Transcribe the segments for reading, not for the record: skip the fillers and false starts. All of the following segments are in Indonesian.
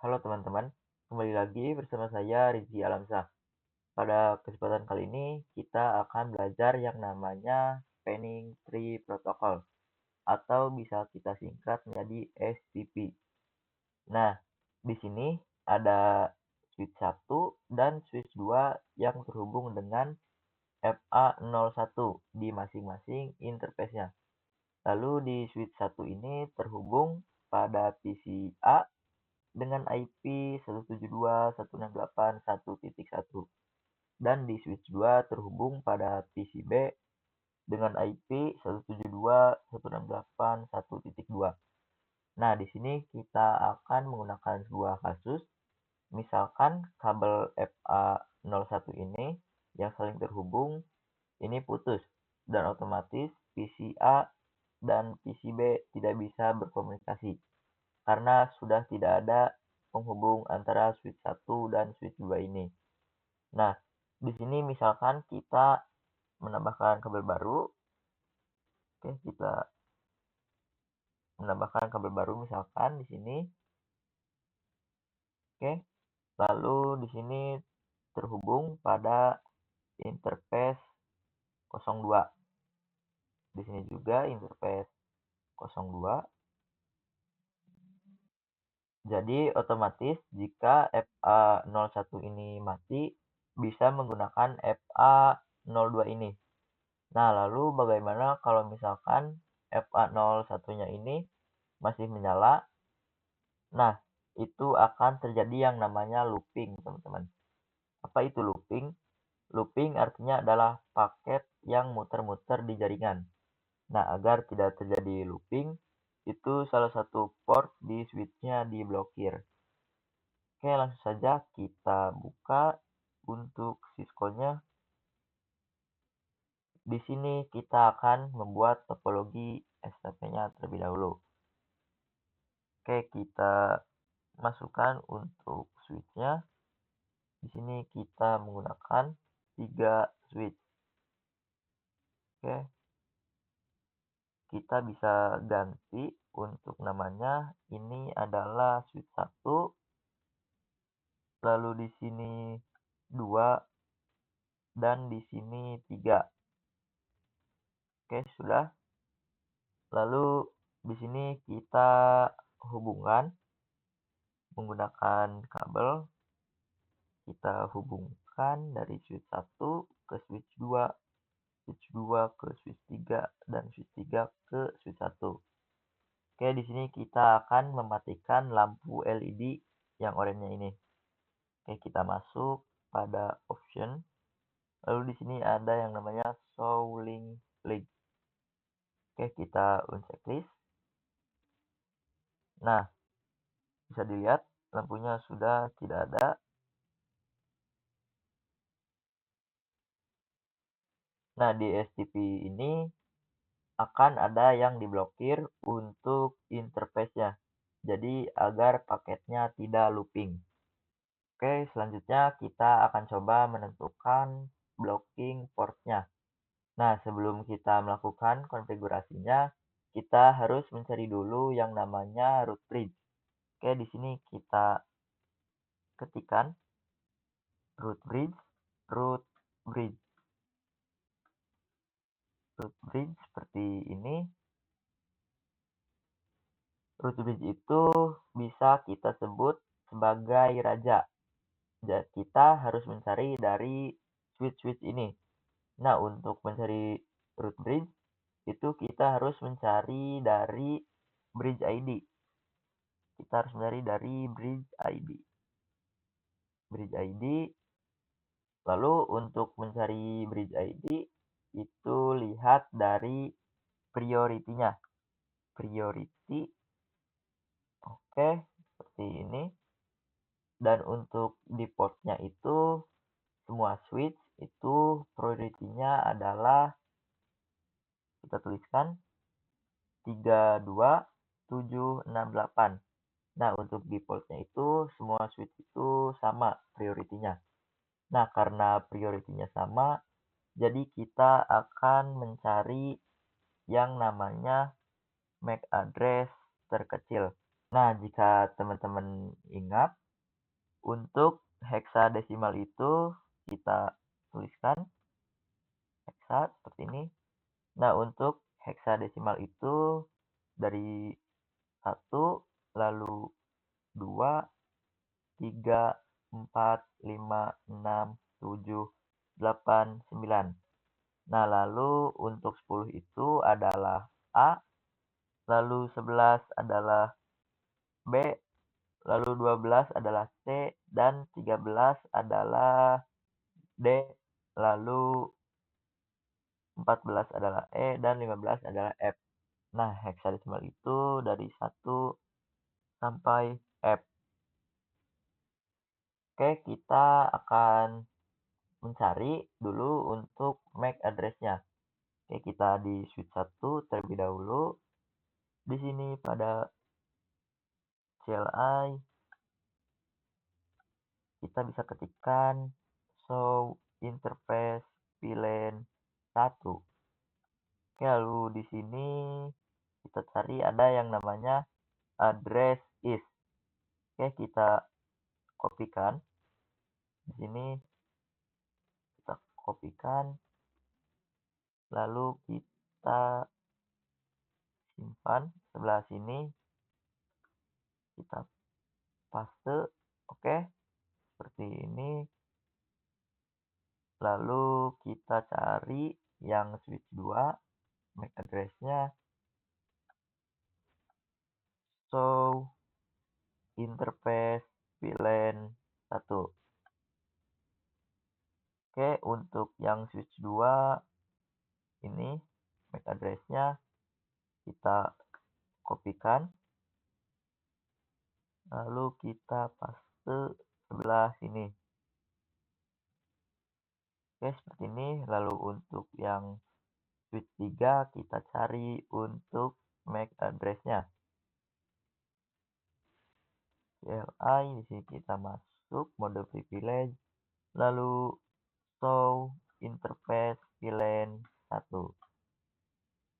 Halo teman-teman, kembali lagi bersama saya Rizky Alamsyah. Pada kesempatan kali ini kita akan belajar yang namanya Spanning Tree Protocol atau bisa kita singkat menjadi STP. Nah, di sini ada switch 1 dan switch 2 yang terhubung dengan FA01 di masing-masing interface-nya. Lalu di switch 1 ini terhubung pada PC A dengan IP 172.168.1.1 dan di switch 2 terhubung pada PC B dengan IP 172.168.1.2. Nah, di sini kita akan menggunakan sebuah kasus, misalkan kabel FA01 ini yang saling terhubung ini putus dan otomatis PC A dan PC B tidak bisa berkomunikasi karena sudah tidak ada penghubung antara switch 1 dan switch 2 ini. Nah, di sini misalkan kita menambahkan kabel baru. Oke, kita menambahkan kabel baru misalkan di sini. Oke, lalu di sini terhubung pada interface 02. Di sini juga interface 02. Jadi otomatis jika FA01 ini mati, bisa menggunakan FA02 ini. Nah, lalu bagaimana kalau misalkan FA01-nya ini masih menyala? Nah, itu akan terjadi yang namanya looping, teman-teman. Apa itu looping? Looping artinya adalah paket yang muter-muter di jaringan. Nah, agar tidak terjadi looping, itu salah satu port di switch-nya diblokir. Oke, langsung saja kita buka untuk syscall-nya. Di sini kita akan membuat topologi STP-nya terlebih dahulu. Oke, kita masukkan untuk switch-nya. Di sini kita menggunakan 3 switch. Oke, kita bisa ganti untuk namanya. Ini adalah switch 1. Lalu di sini 2 dan di sini 3. Oke, sudah. Lalu di sini kita hubungkan menggunakan kabel. Kita hubungkan dari switch 1 ke switch 2, switch 2 ke switch 3, dan switch 3 ke switch 1. Oke, di sini kita akan mematikan lampu LED yang oranye ini. Oke, kita masuk pada option. Lalu di sini ada yang namanya show link link. Oke, kita uncheck list. Nah, bisa dilihat lampunya sudah tidak ada. Nah, di STP ini akan ada yang diblokir untuk interface-nya. Jadi, agar paketnya tidak looping. Oke, selanjutnya kita akan coba menentukan blocking port-nya. Nah, sebelum kita melakukan konfigurasinya, kita harus mencari dulu yang namanya root bridge. Oke, di sini kita ketikkan root bridge, root bridge. Root bridge seperti ini. Root bridge itu bisa kita sebut sebagai raja. Jadi kita harus mencari dari switch-switch ini. Nah, untuk mencari root bridge, itu kita harus mencari dari bridge ID. Kita harus mencari dari bridge ID. Bridge ID. Lalu untuk mencari bridge ID, itu lihat dari priority-nya. Priority. Oke, seperti ini. Dan untuk di port-nya itu, semua switch itu priority-nya adalah, kita tuliskan 32768. Nah, untuk default-nya itu semua switch itu sama priority-nya. Nah, karena priority-nya sama, jadi kita akan mencari yang namanya MAC address terkecil. Nah, jika teman-teman ingat, untuk heksadesimal itu kita tuliskan heksa seperti ini. Nah, untuk heksadesimal itu dari 1, lalu 2, 3, 4, 5, 6, 7, 8, 9. Nah, lalu untuk 10 itu adalah A, lalu 11 adalah B, lalu 12 adalah C, dan 13 adalah D, lalu 14 adalah E, dan 15 adalah F. Nah, heksadesimal itu dari 1 sampai F. Oke, kita akan mencari dulu untuk MAC address-nya. Oke, kita di switch 1 terlebih dahulu. Di sini pada CLI kita bisa ketikkan show interface VLAN 1. Oke, lalu di sini kita cari ada yang namanya address is. Oke, kita kopikan. Di sini kita kopikan, lalu kita simpan sebelah sini, kita paste. Oke, seperti ini. Lalu kita cari yang switch 2, MAC address-nya show interface VLAN 1. Oke, untuk yang switch 2 ini MAC address-nya kita kopikan, lalu kita paste sebelah sini. Oke, seperti ini. Lalu untuk yang switch 3 kita cari untuk MAC address-nya. CLI di sini kita masuk mode privilege, lalu show interface VLAN 1.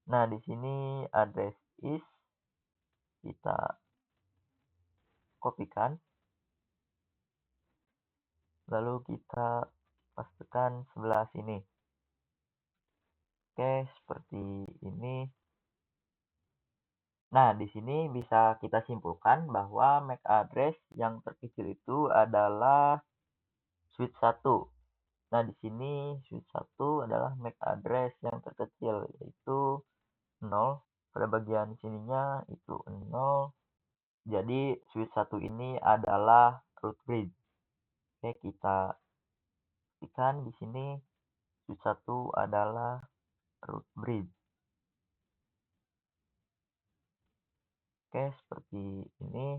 Nah, di sini address is kita kopikan, lalu kita pastikan sebelah sini. Oke, seperti ini. Nah, di sini bisa kita simpulkan bahwa MAC address yang terkecil itu adalah switch 1. Nah, di sini switch 1 adalah MAC address yang terkecil, yaitu 0. Pada bagian sininya itu 0. Jadi, switch 1 ini adalah root bridge. Oke, kita pastikan di sini switch 1 adalah root bridge. Oke, seperti ini.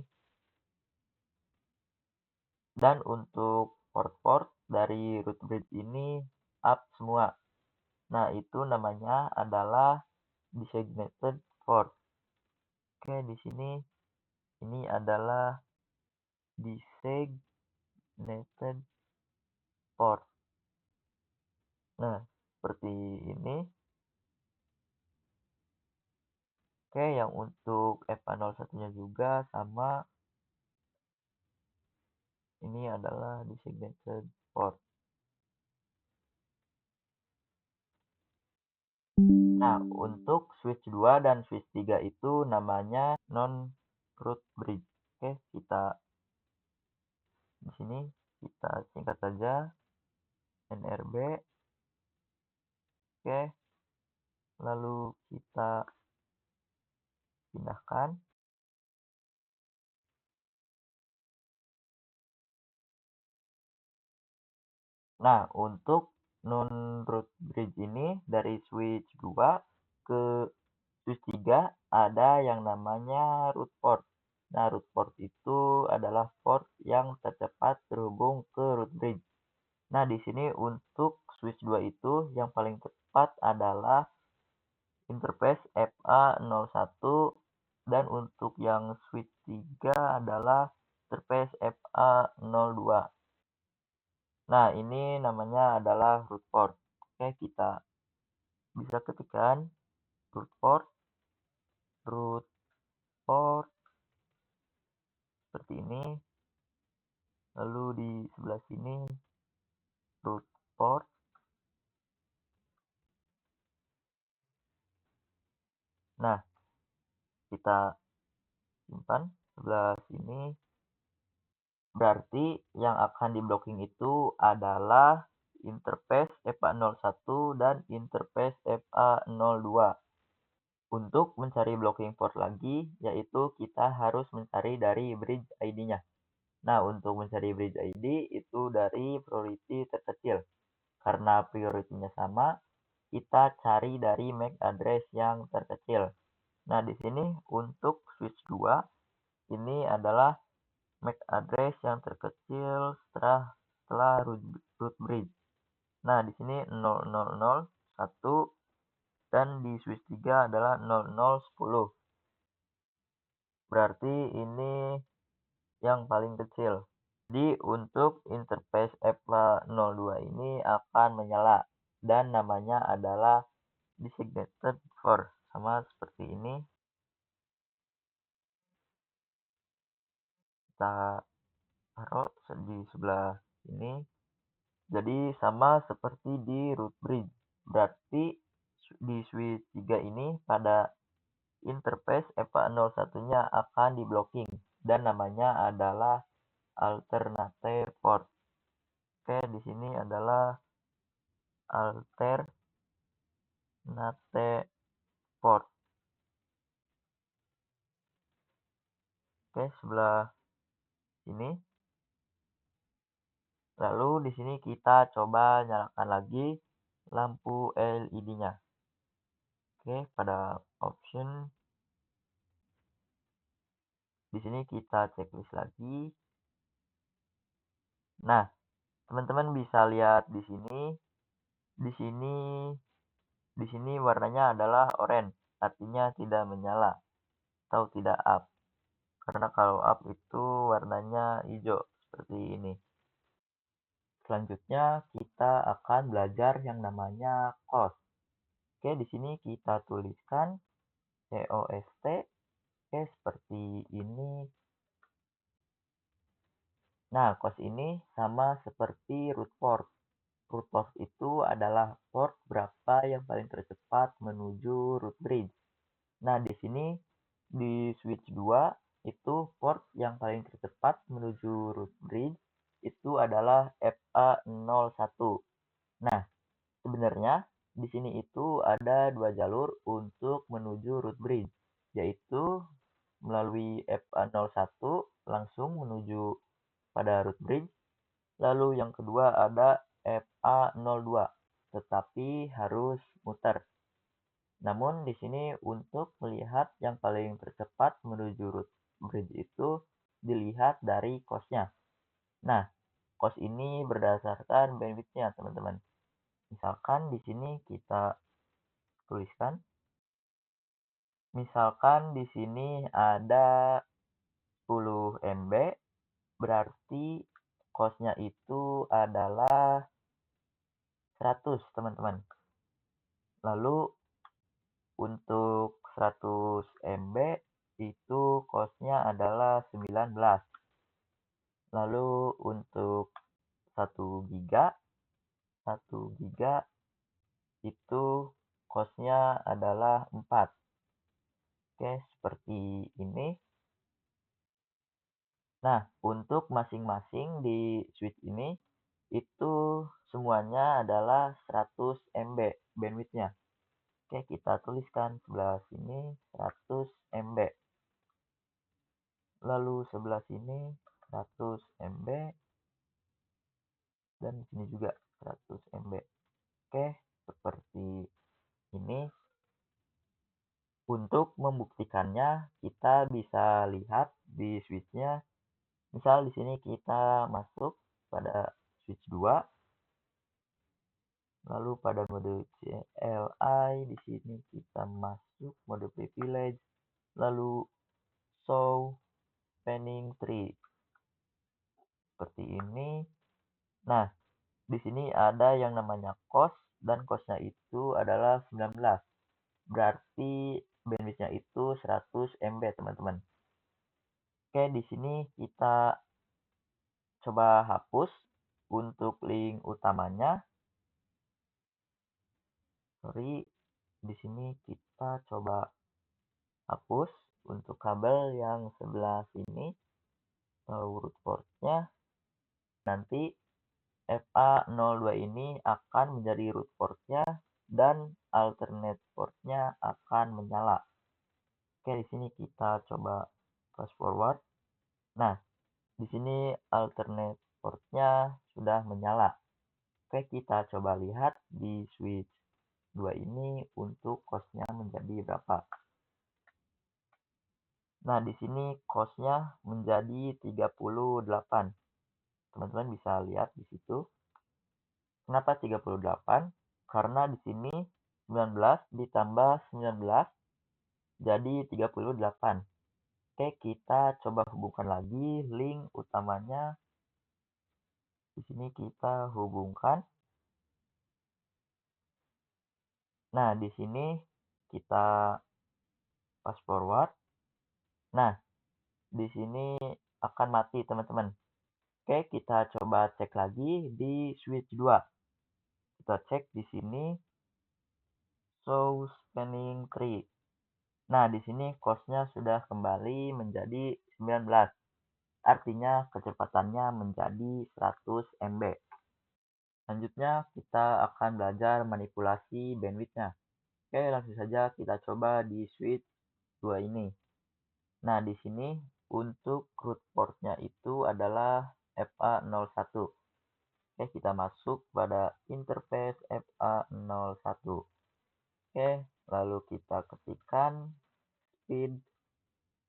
Dan untuk port-port dari root bridge ini up semua. Nah, itu namanya adalah designated port. Oke, di sini ini adalah designated port. Nah, seperti ini. Oke, yang untuk FA01-nya juga sama. Ini adalah designated port. Nah, untuk switch 2 dan switch 3 itu namanya non-root bridge. Oke, kita di sini kita singkat saja NRB. Oke, lalu kita pindahkan. Nah, untuk non-root bridge ini dari switch 2 ke switch 3 ada yang namanya root port. Nah, root port itu adalah port yang tercepat terhubung ke root bridge. Nah, di sini untuk switch 2 itu yang paling cepat adalah interface FA01, dan untuk yang switch 3 adalah interface FA02. Nah, ini namanya adalah root port. Oke, kita bisa ketikkan root port, seperti ini. Lalu di sebelah sini root port. Nah, kita simpan sebelah sini. Berarti yang akan di blocking itu adalah interface FA01 dan interface FA02. Untuk mencari blocking port lagi, yaitu kita harus mencari dari bridge ID-nya. Nah, untuk mencari bridge ID itu dari priority terkecil. Karena priority-nya sama, kita cari dari MAC address yang terkecil. Nah, di sini untuk switch 2, ini adalah MAC address yang terkecil setelah root bridge. Nah, di sini 0001 dan di switch 3 adalah 0010. Berarti ini yang paling kecil. Jadi untuk interface FA02 ini akan menyala dan namanya adalah designated for, sama seperti ini. Kita taruh di sebelah sini. Jadi sama seperti di root bridge. Berarti di switch 3 ini pada interface FA01-nya akan di blocking dan namanya adalah alternate port. Oke, di sini adalah alternate port. Oke, sebelah sini. Lalu di sini kita coba nyalakan lagi lampu LED-nya. Oke, pada option di sini kita checklist lagi. Nah, teman-teman bisa lihat di sini. Di sini warnanya adalah orange, artinya tidak menyala atau tidak up. Karena kalau up itu warnanya hijau seperti ini. Selanjutnya kita akan belajar yang namanya cost. Oke, di sini kita tuliskan COST. Oke, seperti ini. Nah, cost ini sama seperti root port. Root port itu adalah port berapa yang paling tercepat menuju root bridge. Nah, di sini di switch 2 itu port yang paling tercepat menuju root bridge itu adalah FA01. Nah, sebenarnya di sini itu ada dua jalur untuk menuju root bridge, yaitu melalui FA01 langsung menuju pada root bridge. Lalu yang kedua ada FA02, tetapi harus muter. Namun di sini untuk melihat yang paling tercepat menuju root bridge itu dilihat dari cost-nya. Nah, cost ini berdasarkan bandwidth-nya, teman-teman. Misalkan di sini kita tuliskan. Misalkan di sini ada 10 MB, berarti cost-nya itu adalah 100, teman-teman. Lalu untuk 100 MB itu cost-nya adalah 19. Lalu untuk 1 giga itu cost-nya adalah 4. Oke, seperti ini. Nah, untuk masing-masing di switch ini itu semuanya adalah 100 MB bandwidth-nya. Oke, kita tuliskan sebelah sini 100 MB. Lalu sebelah sini 100 MB dan di sini juga 100 MB. Oke, seperti ini. Untuk membuktikannya, kita bisa lihat di switch-nya. Misal di sini kita masuk pada switch 2. Lalu pada mode CLI di sini kita masuk mode privilege. Lalu show panning tree. Seperti ini. Nah, di sini ada yang namanya cost dan cost-nya itu adalah 19. Berarti bandwidth-nya itu 100 MB, teman-teman. Oke, di sini kita coba hapus untuk link utamanya. Sorry, di sini kita coba hapus untuk kabel yang sebelah sini, root portnya. Nanti FA02 ini akan menjadi root portnya dan alternate portnya akan menyala. Oke, di sini kita coba fast forward. Nah, di sini alternate portnya sudah menyala. Oke, kita coba lihat di switch 2 ini untuk cost-nya menjadi berapa. Nah, di sini cost-nya menjadi 38. Teman-teman bisa lihat di situ. Kenapa 38? Karena di sini 19 ditambah 19 jadi 38. Oke, kita coba hubungkan lagi link utamanya. Di sini kita hubungkan. Nah, di sini kita fast forward. Nah, di sini akan mati, teman-teman. Oke, kita coba cek lagi di switch 2. Kita cek di sini show spanning tree. Nah, di sini cost-nya sudah kembali menjadi 19. Artinya kecepatannya menjadi 100 MB. Selanjutnya kita akan belajar manipulasi bandwidth-nya. Oke, langsung saja kita coba di switch 2 ini. Nah, di sini untuk root port-nya itu adalah FA01. Oke, kita masuk pada interface FA01. Oke, lalu kita ketikkan speed,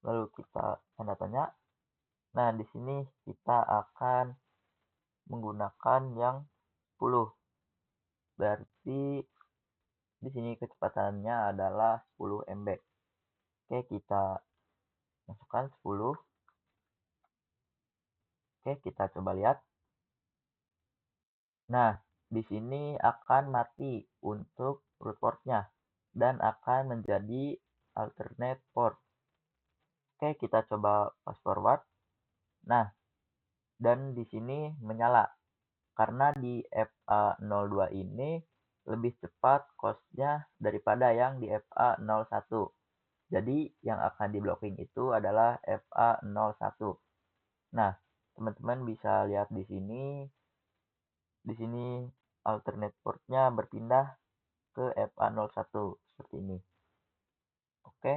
lalu kita tanda tanya. Nah, di sini kita akan menggunakan yang 10. Berarti di sini kecepatannya adalah 10 MB. Oke, kita masukkan 10. Oke, kita coba lihat. Nah, di sini akan mati untuk root port-nya dan akan menjadi alternate port. Oke, kita coba fast forward. Nah, dan di sini menyala. Karena di FA02 ini lebih cepat cost-nya daripada yang di FA01. Jadi, yang akan di blocking itu adalah FA01. Nah, teman-teman bisa lihat di sini. Di sini alternate port-nya berpindah ke FA01 seperti ini. Oke,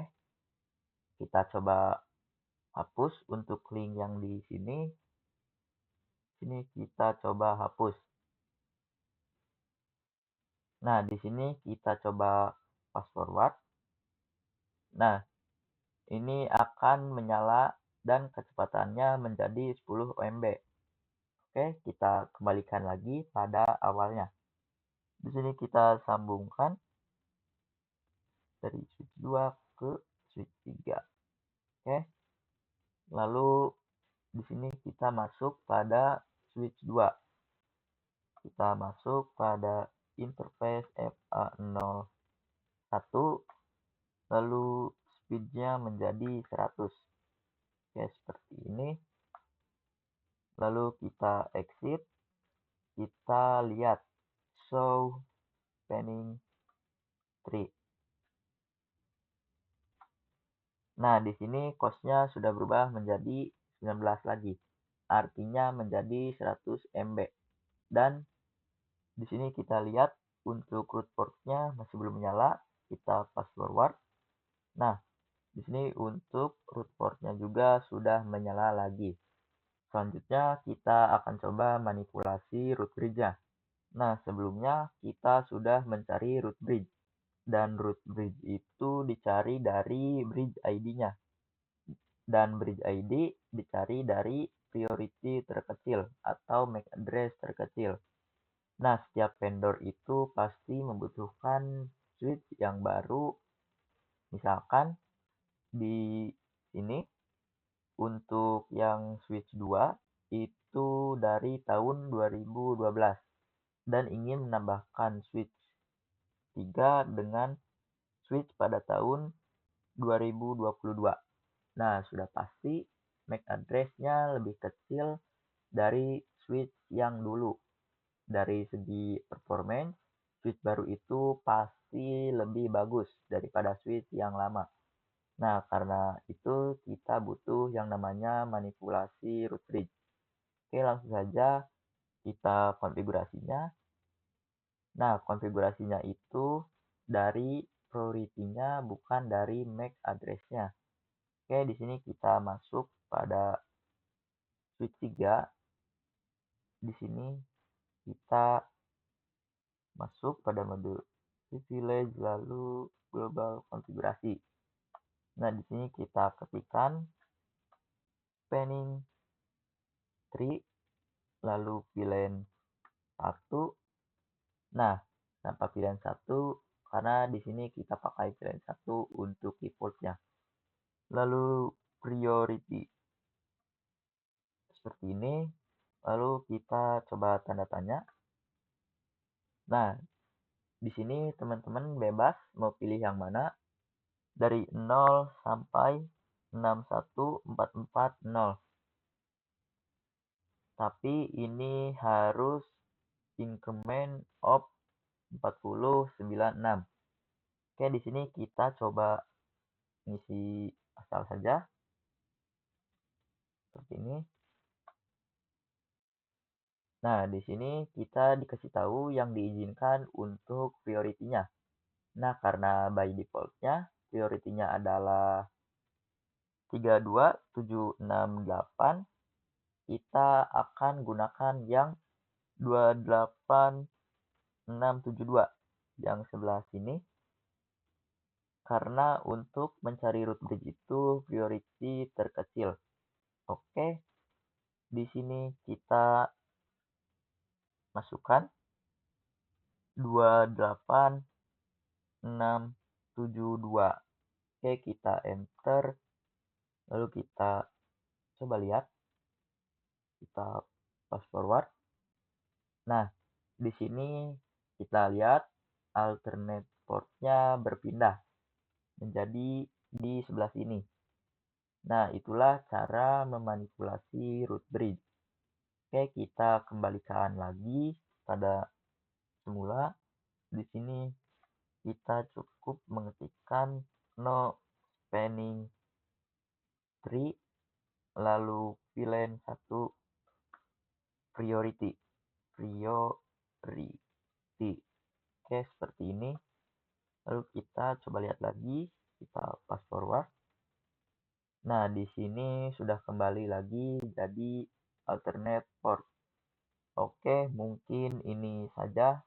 kita coba hapus untuk link yang di sini. Sini kita coba hapus. Nah, di sini kita coba fast forward. Nah, ini akan menyala dan kecepatannya menjadi 10 MB. Oke, kita kembalikan lagi pada awalnya. Di sini kita sambungkan dari switch 2 ke switch 3. Oke. Lalu di sini kita masuk pada switch 2. Kita masuk pada interface FA01. Lalu speednya menjadi 100. Oke, seperti ini. Lalu kita exit. Kita lihat show spanning tree. Nah, di sini cost-nya sudah berubah menjadi 19 lagi. Artinya menjadi 100 MB. Dan di sini kita lihat untuk root port-nya masih belum menyala. Kita fast forward. Nah, di sini untuk root port-nya juga sudah menyala lagi. Selanjutnya kita akan coba manipulasi root bridge-nya. Nah, sebelumnya kita sudah mencari root bridge. Dan root bridge itu dicari dari bridge ID-nya. Dan bridge ID dicari dari priority terkecil atau MAC address terkecil. Nah, setiap vendor itu pasti membutuhkan switch yang baru. Misalkan di sini untuk yang switch 2 itu dari tahun 2012 dan ingin menambahkan switch 3 dengan switch pada tahun 2022. Nah, sudah pasti MAC address-nya lebih kecil dari switch yang dulu. Dari segi performance, switch baru itu pasti lebih bagus daripada switch yang lama. Nah, karena itu kita butuh yang namanya manipulasi root bridge. Oke, langsung saja kita konfigurasinya. Nah, konfigurasinya itu dari priority-nya bukan dari MAC address-nya. Oke, di sini kita masuk pada switch 3. Di sini kita masuk pada mode privilege lalu global konfigurasi. Nah, di sini kita ketikkan spanning tree lalu pilihan 1. Nah, tanpa pilihan 1 karena di sini kita pakai pilihan 1 untuk defaultnya. Lalu priority seperti ini. Lalu kita coba tanda tanya. Nah, di sini teman-teman bebas mau pilih yang mana dari 0 sampai 614440. Tapi ini harus increment of 4096. Oke, di sini kita coba ngisi asal saja seperti ini. Nah, di sini kita dikasih tahu yang diizinkan untuk priority-nya. Nah, karena by default-nya priority-nya adalah 32768, kita akan gunakan yang 28672 yang sebelah sini. Karena untuk mencari root bridge itu priority terkecil. Oke, di sini kita masukkan 28672. Oke, kita enter. Lalu kita coba lihat. Kita fast forward. Nah, di sini kita lihat alternate port-nya berpindah menjadi di sebelah sini. Nah, itulah cara memanipulasi root bridge. Oke, kita kembalikan lagi pada semula. Di sini kita cukup mengetikkan no spanning tree lalu pilihan 1 priority. Oke, seperti ini. Lalu kita coba lihat lagi, kita fast forward. Nah, di sini sudah kembali lagi jadi alternate port. Oke, mungkin ini saja